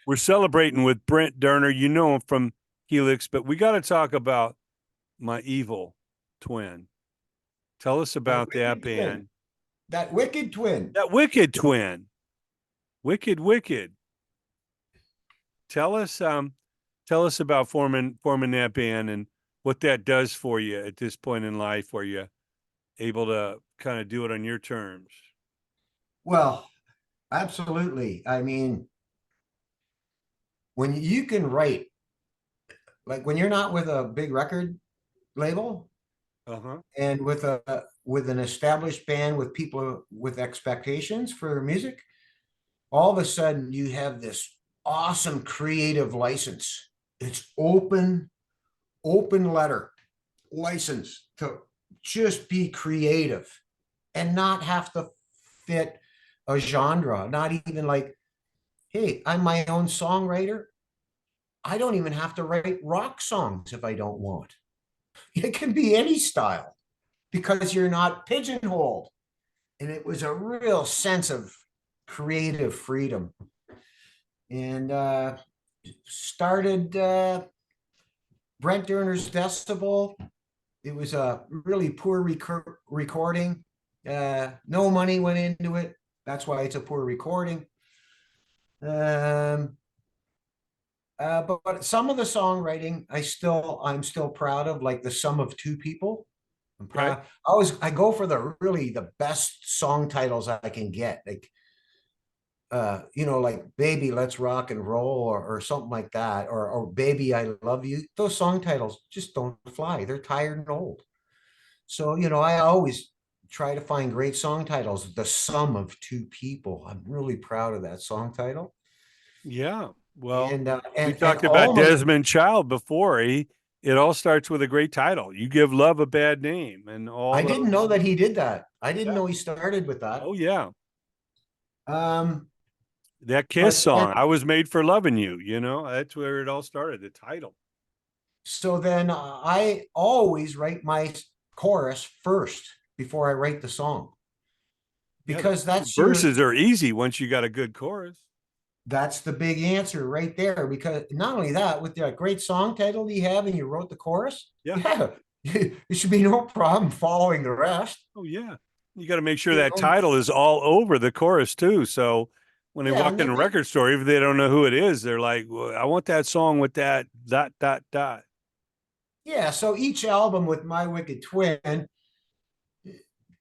We're celebrating with Brent Doerner. You know him from Helix, but we got to talk about my evil twin. Tell us The about that wicked twin. band. That wicked twin. That wicked twin. Wicked, wicked. Tell us about forming that band and what that does for you at this point in life where you able to kind of do it on your terms. Well, absolutely. I mean, when you can write, like when you're not with a big record label Uh-huh. and with an established band with people with expectations for music, all of a sudden you have this awesome creative license. It's open letter license to just be creative and not have to fit a genre, not even like, hey, I'm my own songwriter. I don't even have to write rock songs if I don't want. It can be any style because you're not pigeonholed. And it was a real sense of creative freedom. And started Brent Doerner's Decibel. It was a really poor recording. No money went into it. That's why it's a poor recording. Um, but some of the songwriting I'm still proud of, like the Sum of Two People. I'm Okay. proud. I go for the best song titles I can get. Like like Baby Let's Rock and Roll or something like that, or Baby I Love You. Those song titles just don't fly. They're tired and old. So, I always try to find great song titles. The Sum of Two People. I'm really proud of that song title. Yeah. Well, And we and talked about all my Desmond Child before. It all starts with a great title. You give love a bad name and all I didn't know those. that he did that. I didn't Yeah. know he started with that. Oh yeah. Um, That Kiss but then song, I Was Made for Loving You, that's where it all started, the title. so then I always write my chorus first before I write the song Yeah, the because verses are easy once you got a good chorus. that's the big answer right there. Because not only that, with that great song title you have and you wrote the chorus, Yeah. yeah, it should be no problem following the rest. Oh yeah. You got to make sure You that know, title is all over the chorus too. So when they yeah, walk in a record store, if they don't know who it is, they're like, well, I want that song with that dot dot dot. yeah. So each album with My Wicked Twin,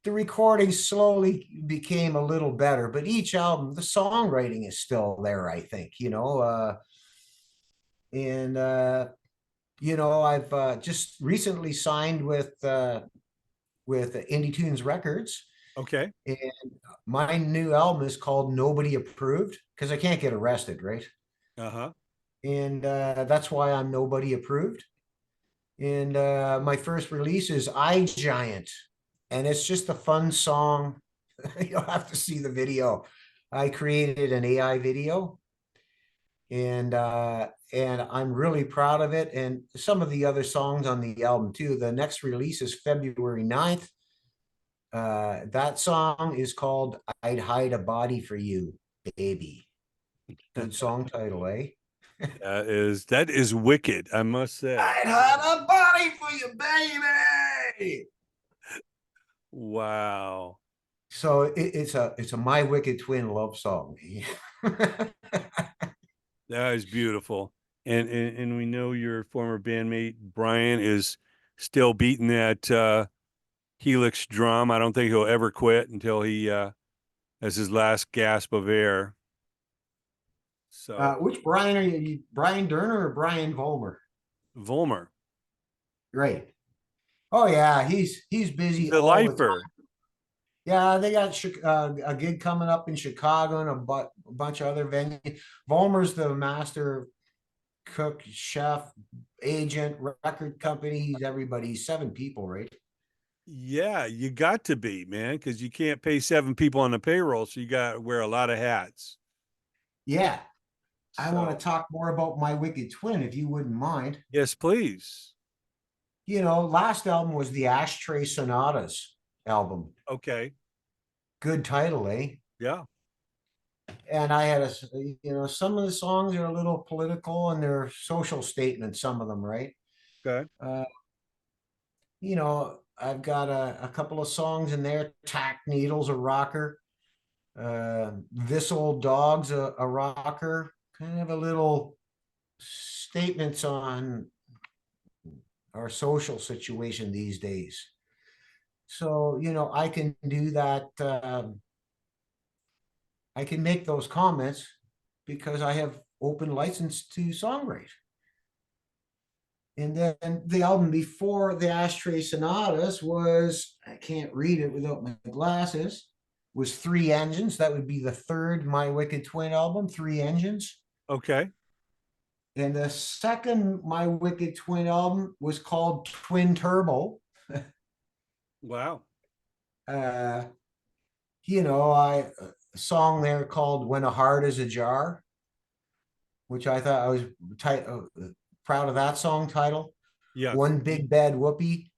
the recording slowly became a little better, but each album, the songwriting is still there, I think, and I've just recently signed with Indie Tunes Records, Okay. and my new album is called Nobody Approved because I can't get arrested, right? Uh-huh. And that's why I'm Nobody Approved. And my first release is I Giant, and it's just a fun song. You'll have to see the video. I created an AI video, and I'm really proud of it. And some of the other songs on the album too. The next release is February 9th. That song is called I'd Hide a Body for You, Baby. Good song title, eh? That is wicked, I must say. I'd hide a body for you, baby. Wow. So it's a My Wicked Twin love song. That is beautiful. And we know your former bandmate Brian is still beating that Helix drum. I don't think he'll ever quit until he has his last gasp of air. So Which Brian are you? Brian Doerner or Brian Vollmer? Volmer, Great. Oh yeah, he's he's busy a all the time. lifer. Yeah, they got a gig coming up in Chicago and a bunch of other venues. Vollmer's the master cook, chef, agent, record company. He's everybody. He's 7 people, right? Yeah, you got to be, man, because you can't pay 7 people on the payroll, so you got to wear a lot of hats. Yeah. I want to So talk more about My Wicked Twin, if you wouldn't mind. yes, please. Last album was the Ashtray Sonatas album. Okay. Good title, eh? Yeah. And I had some of the songs are a little political and they're social statements, some of them, right? Okay. Uh, I've got a couple of songs in there. Tack Needles, a rocker. This Old Dog's a rocker. Kind of a little statements on our social situation these days. So, I can do that. I can make those comments because I have open license to songwrite. And then the album before the Ashtray Sonatas was, I can't read it without my glasses, was Three Engines. That would be the third My Wicked Twin album, Three Engines. Okay. And the second My Wicked Twin album was called Twin Turbo. Wow. Uh, a song there called When a Heart is a Jar, which I thought I was proud of that song title. Yes. One Big Bad Whoopee.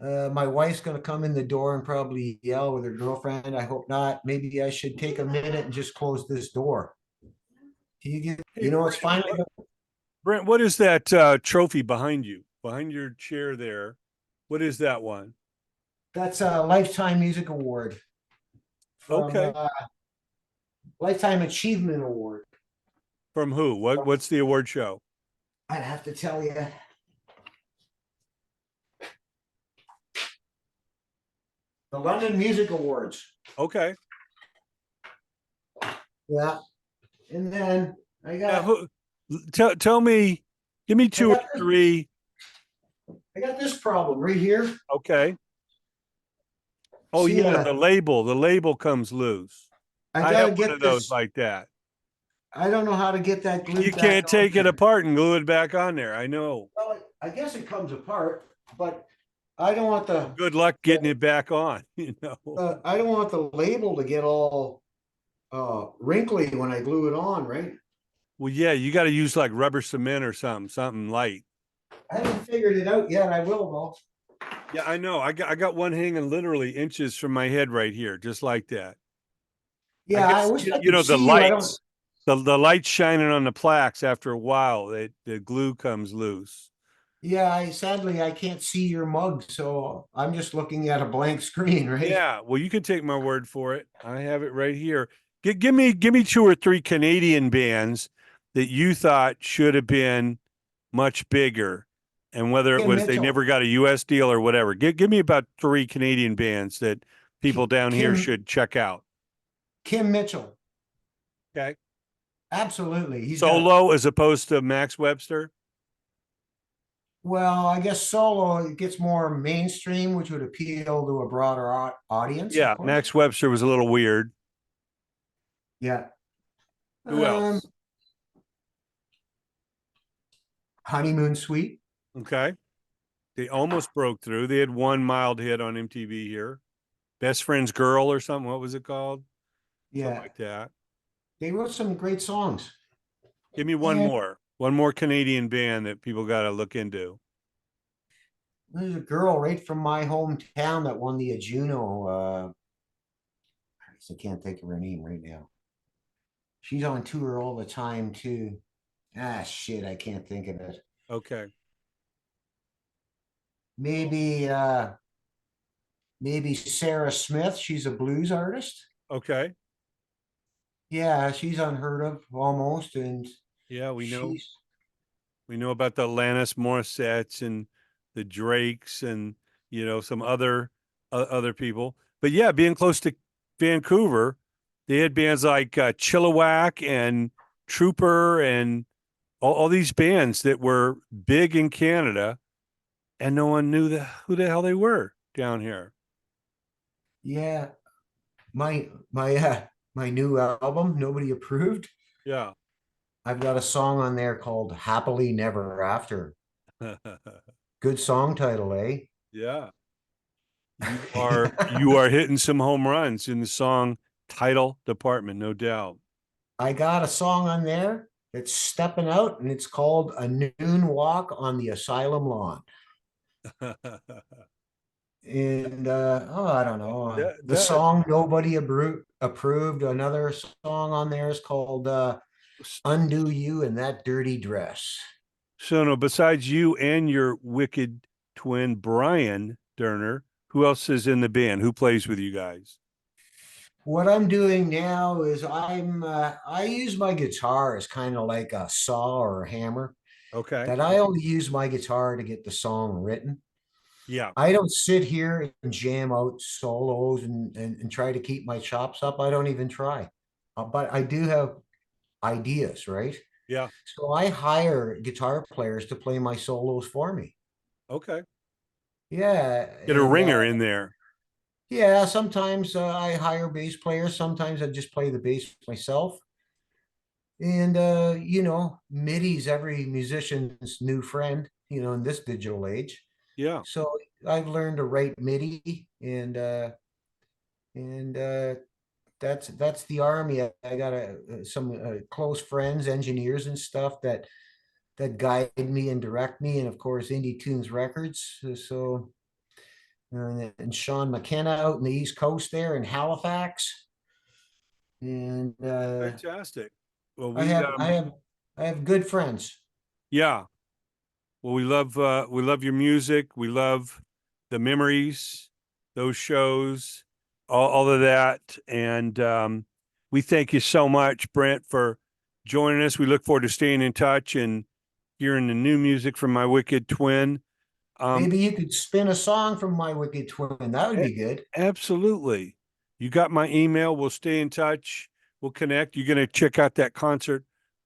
My wife's going to come in the door and probably yell with her girlfriend. I hope not. Maybe I should take a minute and just close this door. Hey, It's finally. Brent, what is that trophy behind you, behind your chair there? What is that one? That's a Lifetime Music Award from Okay. Lifetime Achievement Award. From who? What's the award show? I'd have to tell you. The London Music Awards. Okay. Yeah. And then I got tell me, give me two or three. I got this problem right here. Okay. Oh See, yeah, the label comes loose. I I gotta have get one of this. those like that. I don't know how to get that glued You back can't on take it there. apart and glue it back on there. I know. Well, I guess it comes apart, but I don't want the Good luck getting it back on, you know. I don't want the label to get all wrinkly when I glue it on, right? Well, yeah, you got to use like rubber cement or something light. I haven't figured it out yet. I will though. Yeah, I know. I got one hanging literally inches from my head right here, just like that. Yeah, I wish I could the see you. I don't. lights, the lights shining on the plaques. After a while, the glue comes loose. Yeah, sadly I can't see your mug, so I'm just looking at a blank screen, right? Yeah, well, you can take my word for it. I have it right here. Give me two or three Canadian bands that you thought should have been much bigger, and whether it Kim was they Mitchell. never got a U.S. deal or whatever. Give me about three Canadian bands that people down here should check out. Kim Mitchell. Okay. Absolutely. He's Solo as opposed to Max Webster. Well, I guess solo it gets more mainstream, which would appeal to a broader audience. Yeah, Of course. Max Webster was a little weird. Yeah. Who else? Honeymoon Suite. Okay. They almost broke through. They had one mild hit on MTV here. Best Friend's Girl or something. What was it called? Yeah. Something like that. They wrote some great songs. Give me one more. One more Canadian band that people got to look into. There's a girl right from my hometown that won the Juno. I can't think of her name right now. She's on tour all the time too. Shit, I can't think of it. Okay. Maybe Sarah Smith. She's a blues artist. Okay. Yeah, she's unheard of almost, and yeah, we know about the Alanis Morissettes and the Drakes and some other people. But yeah, being close to Vancouver, they had bands like Chilliwack and Trooper and all these bands that were big in Canada, and no one knew who the hell they were down here. Yeah, my new album, Nobody Approved. Yeah, I've got a song on there called "Happily Never After." Good song title, eh? Yeah. You are hitting some home runs in the song title department, no doubt. I got a song on there that's stepping out, and it's called "A Noon Walk on the Asylum Lawn." And oh, I don't know. The That song nobody approved. Another song on there is called "Undo You in That Dirty Dress." so no, besides you and your wicked twin Brian Doerner, who else is in the band? Who plays with you guys? What I'm doing now is I use my guitar as kind of like a saw or a hammer. Okay. That I only use my guitar to get the song written. Yeah. I don't sit here and jam out solos and try to keep my chops up. I don't even try. But I do have ideas, right? Yeah. So I hire guitar players to play my solos for me. Okay. Yeah, Get a and ringer in there. yeah, sometimes I hire bass players. Sometimes I just play the bass myself. And MIDI's every musician's new friend, in this digital age. Yeah. So I've learned to write MIDI, and that's the army. I got some close friends, engineers and stuff that guide me and direct me, and of course Indie Tunes Records. So and Sean McKenna out in the East Coast there in Halifax, and Fantastic. Well, I we have I have I have good friends. yeah. Well, we love your music. We love the memories, those shows, all of that. And we thank you so much, Brent, for joining us. We look forward to staying in touch and hearing the new music from my wicked twin. Um, Maybe you could spin a song from My Wicked Twin. That would a- be good. absolutely. You got my email. We'll stay in touch. We'll connect. You're going to check out that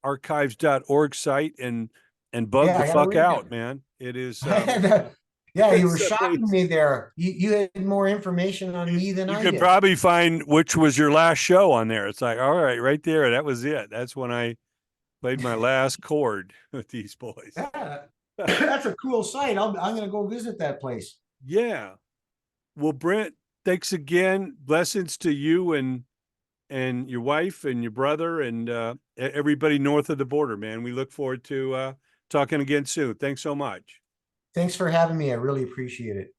concertarchives.org site and bug Yeah, the I gotta fuck read out, that. man. It is I had yeah, you were it's shocking amazing. me there. You had more information on me than You I could did. probably find which was your last show on there. It's like, all right, right there. That was it. That's when I played my last chord with these boys. Yeah, that's a cool site. I'm gonna go visit that place. Yeah. Well, Brent, thanks again. Blessings to you and your wife and your brother and everybody north of the border, man. We look forward to talking again soon. Thanks so much. Thanks for having me. I really appreciate it.